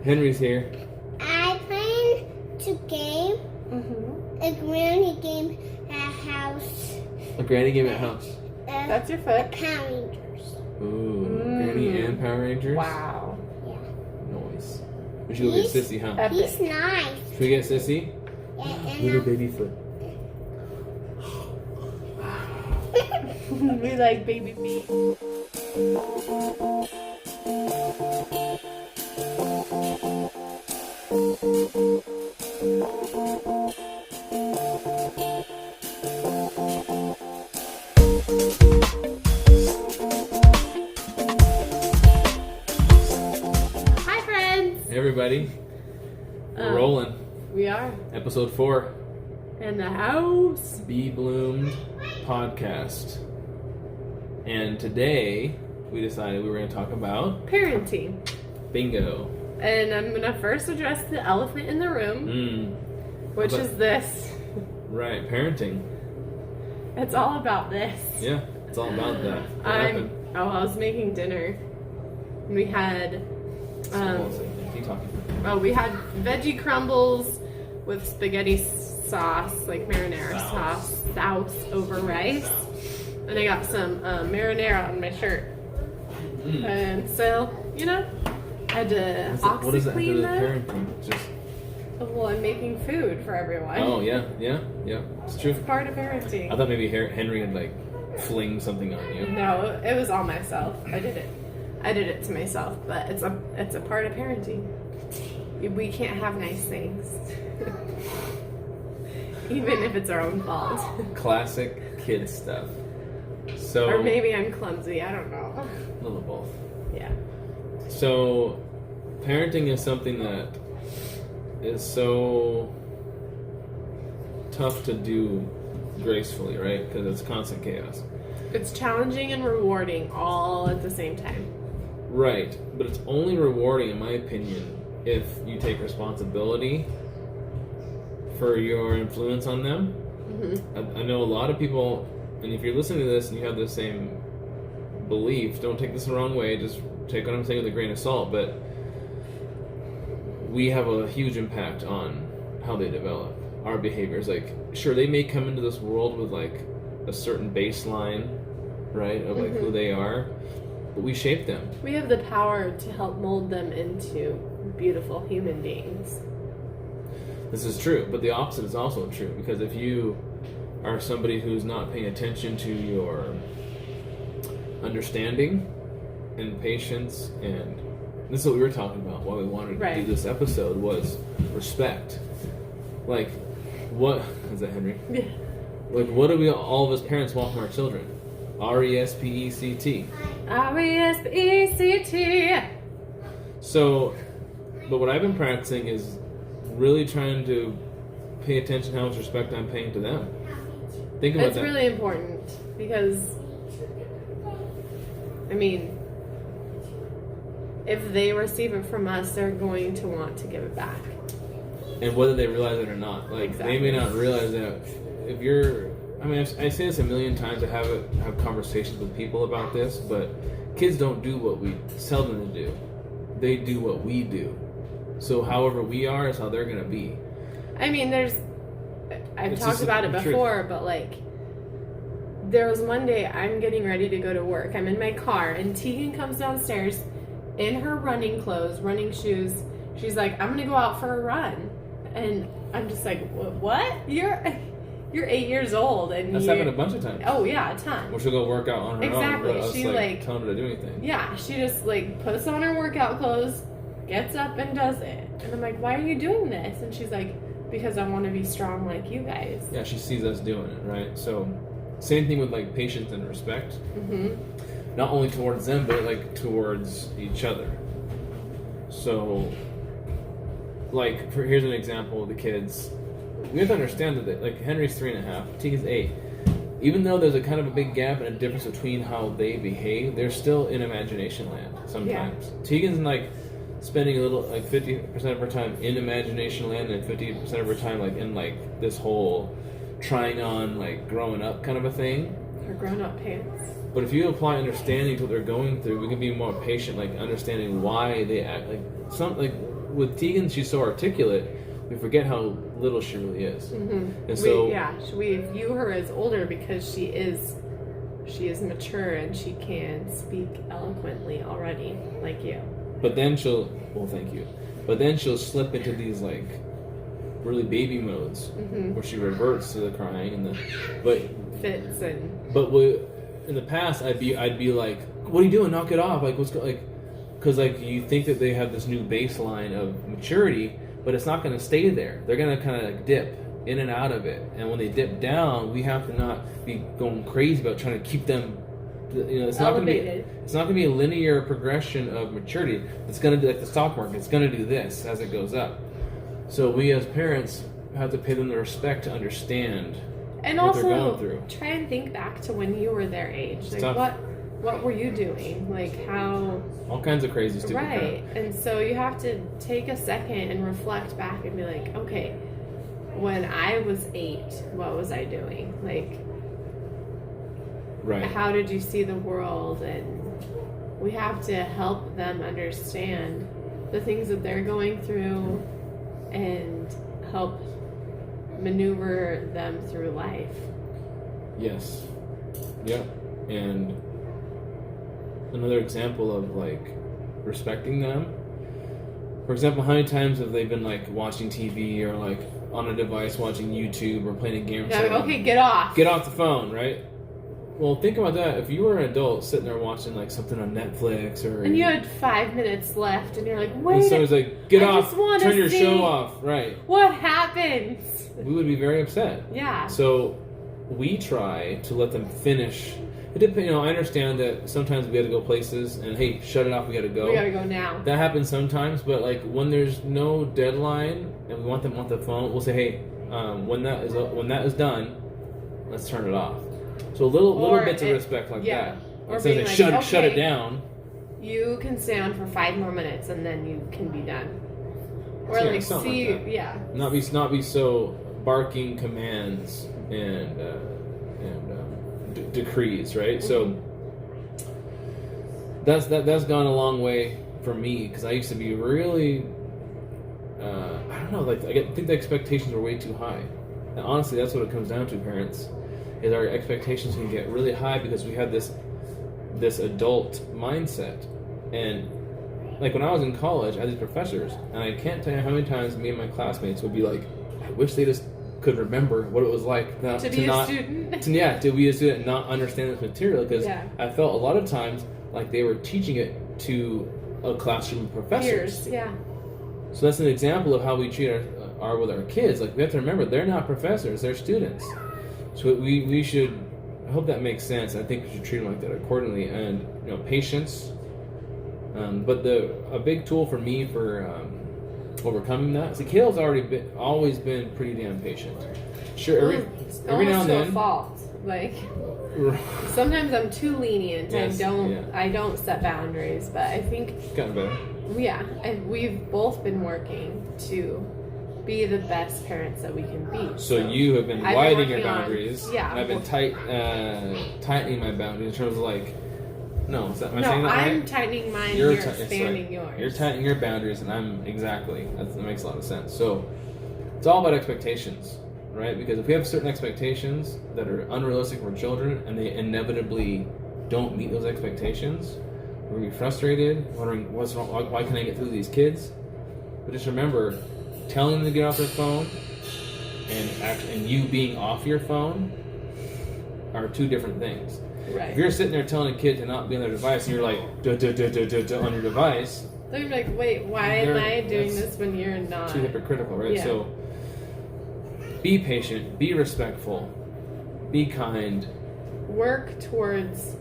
Henry's here. I playing to game. A granny game at house. A granny game at house. That's your foot. Power Rangers. Ooh, Granny and Power Rangers. Wow. Yeah. Nice. We should go get Sissy, huh? He's nice. Should we get Sissy? Yeah, Little baby foot. We like baby feet. Hi, friends. Hey, everybody. We're rolling. We are Episode 4. in the house. B.Bloomed podcast. And today, we decided we were going to talk about Parenting. bingo. And I'm going to first address the elephant in the room, which is this. Right, parenting. It's all about this. Yeah, it's all about that. What happened? I was making dinner. We had Keep talking. we had veggie crumbles with spaghetti sauce, like marinara sauce over rice. And I got some marinara on my shirt. And so, I had to What does that have to do OxyClean with that. parenting? Just Well, I'm making food for everyone. oh yeah, it's true. It's part of parenting. I thought maybe Henry would like fling something on you. No, it was all myself. I did it to myself, but it's a part of parenting. We can't have nice things. Even if it's our own fault. Classic kid stuff. So Or maybe I'm clumsy, I don't know. a little of both. Yeah. So parenting is something that is so tough to do gracefully, right? Because it's constant chaos. It's challenging and rewarding all at the same time. Right, but it's only rewarding, in my opinion, if you take responsibility for your influence on them. I know a lot of people, and if you're listening to this and you have the same belief, don't take this the wrong way, just take what I'm saying with a grain of salt, but we have a huge impact on how they develop our behaviors. Like, sure, they may come into this world with like a certain baseline, right, of like who they are, but we shape them. We have the power to help mold them into beautiful human beings. This is true, but the opposite is also true, because if you are somebody who's not paying attention to your understanding and patience, and this is what we were talking about, why we wanted to do this episode, was respect. Like, what is that, Henry? Yeah. Like, what do we all of us parents want from our children? RESPECT. RESPECT. So, but what I've been practicing is really trying to pay attention to how much respect I'm paying to them. Think about that. It's really important because, I mean, if they receive it from us, they're going to want to give it back. And whether they realize it or not. Like, They may not realize that if you're... I mean, I say this a million times. I have conversations with people about this, but kids don't do what we tell them to do. They do what we do. So however we are is how they're going to be. I mean, I've talked about it before, but like, there was one day I'm getting ready to go to work. I'm in my car, and Tegan comes downstairs in her running clothes, running shoes. She's like, I'm going to go out for a run. And I'm just like, what? You're 8 years old, and that's happened a bunch of times. Oh yeah, a ton. Well, she'll go work out on her exactly. own. She like telling her to do anything. Yeah, she just like puts on her workout clothes, gets up and does it. And I'm like, why are you doing this? And she's like, because I want to be strong like you guys. Yeah, she sees us doing it, right? So, same thing with like patience and respect. Not only towards them, but like towards each other. So, like, here's an example of the kids. We have to understand that, like, Henry's 3.5, Tegan's 8. Even though there's a kind of a big gap and a difference between how they behave, they're still in imagination land sometimes. Yeah. Tegan's like spending a little, like 50% of her time in imagination land and 50% of her time like in like this whole trying on like growing up kind of a thing. Her grown up pants. But if you apply understanding to what they're going through, we can be more patient, like understanding why they act like with Tegan, she's so articulate, we forget how little she really is. Mm-hmm. And so we view her as older because she is mature and she can speak eloquently already, like you. But then thank you. But then she'll slip into these like really baby modes where she reverts to the crying and fits and. But in the past, I'd be like, "What are you doing? Knock it off!" Like because like you think that they have this new baseline of maturity, but it's not going to stay there. They're going to kind of like dip in and out of it, and when they dip down, we have to not be going crazy about trying to keep them. It's not going to be a linear progression of maturity. It's going to be like the stock market. It's going to do this as it goes up. So we as parents have to pay them the respect to understand and what also they're going through. Try and think back to when you were their age. It's like tough. what were you doing? Like how all kinds of crazy stupid right. Crap. And so you have to take a second and reflect back and be like, okay, when I was 8, what was I doing? Like right. How did you see the world? And we have to help them understand the things that they're going through and help maneuver them through life. Yes. Yeah. And another example of like respecting them. For example, how many times have they been like watching TV or like on a device watching YouTube or playing a game? Yeah, okay, get off. Get off the phone, right? Well, think about that. If you were an adult sitting there watching like something on Netflix or... And you had 5 minutes left and you're like, wait. And someone's like, get off, turn your show off. Right. What happens? We would be very upset. Yeah. So we try to let them finish. It depends, I understand that sometimes we have to go places and hey, shut it off, we gotta go. We gotta go now. That happens sometimes, but like when there's no deadline and we want them off the phone, we'll say, hey, when that is done, let's turn it off. So little bits of respect like that. Or being like, shut it down. You can stay on for 5 more minutes and then you can be done. Or Yeah, like see, like yeah. Not be so barking commands and decrees, right? So that's gone a long way for me because I used to be really, I don't know, like I think the expectations were way too high. And honestly, that's what it comes down to, parents. Is our expectations can get really high because we have this adult mindset. And like when I was in college, I had these professors, and I can't tell you how many times me and my classmates would be like, I wish they just could remember what it was like to be a student. To be a student and not understand this material, because I felt a lot of times like they were teaching it to a classroom of professors. Peers, yeah. So that's an example of how we treat with our kids. Like we have to remember, they're not professors, they're students. So we should, I hope that makes sense. I think we should treat them like that accordingly. And, patience. But a big tool for me for overcoming that. See, Kayla's always been pretty damn patient. Sure, every now and then. Fault. Like, sometimes I'm too lenient. Yes, I don't set boundaries. But I think gotten better. Yeah, we've both been working to be the best parents that we can be. So you have been widening your boundaries. And I've been tightening my boundaries in terms of like, am I saying that right? I'm tightening mine, you're expanding yours. You're tightening your boundaries and that makes a lot of sense. So it's all about expectations, right? Because if we have certain expectations that are unrealistic for children and they inevitably don't meet those expectations, we're going to be frustrated, wondering what's wrong, why can't I get through these kids? But just remember, telling them to get off their phone and you being off your phone are two different things. Right. If you're sitting there telling a kid to not be on their device and you're like on your device, they're gonna be like, wait, why am I doing this when you're not? Too hypocritical, right? Yeah. So be patient, be respectful, be kind. Work towards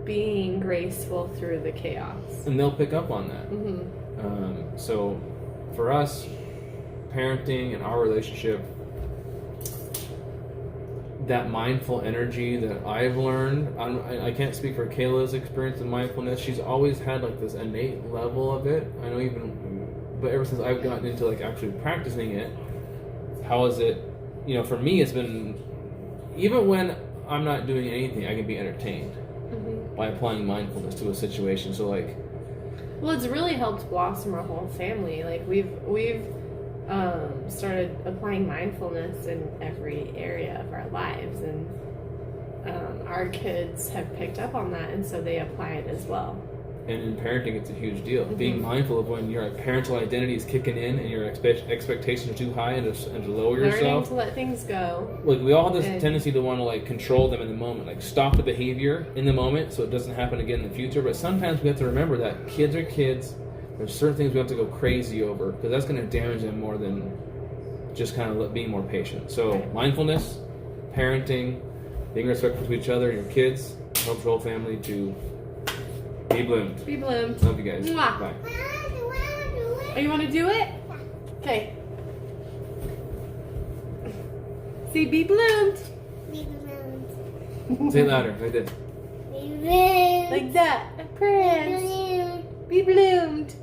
being graceful through the chaos. And they'll pick up on that. Mm-hmm. So for us, parenting and our relationship, that mindful energy that I've learned, I can't speak for Kayla's experience in mindfulness. She's always had like this innate level of it. I know but ever since I've gotten into like actually practicing it, how is it, for me it's been, even when I'm not doing anything, I can be entertained by applying mindfulness to a situation. So like, Well, it's really helped blossom our whole family. Like we've started applying mindfulness in every area of our lives, and our kids have picked up on that, and so they apply it as well. And in parenting, it's a huge deal. Being mindful of when your parental identity is kicking in and your expectations are too high and to lower yourself. Learning to let things go. Like, we all have this tendency to want to, like, control them in the moment. Like, stop the behavior in the moment so it doesn't happen again in the future. But sometimes we have to remember that kids are kids. There's certain things we have to go crazy over because that's going to damage them more than just kind of being more patient. So, mindfulness, parenting, being respectful to each other and your kids helps your whole family to be bloomed. Be bloomed. Love you guys. Mwah. Bye. Oh, you want to do it? Okay. See, be bloomed. Be bloomed. Say it louder. Like this. Be bloomed. Like that. A Be press. bloomed. Be bloomed.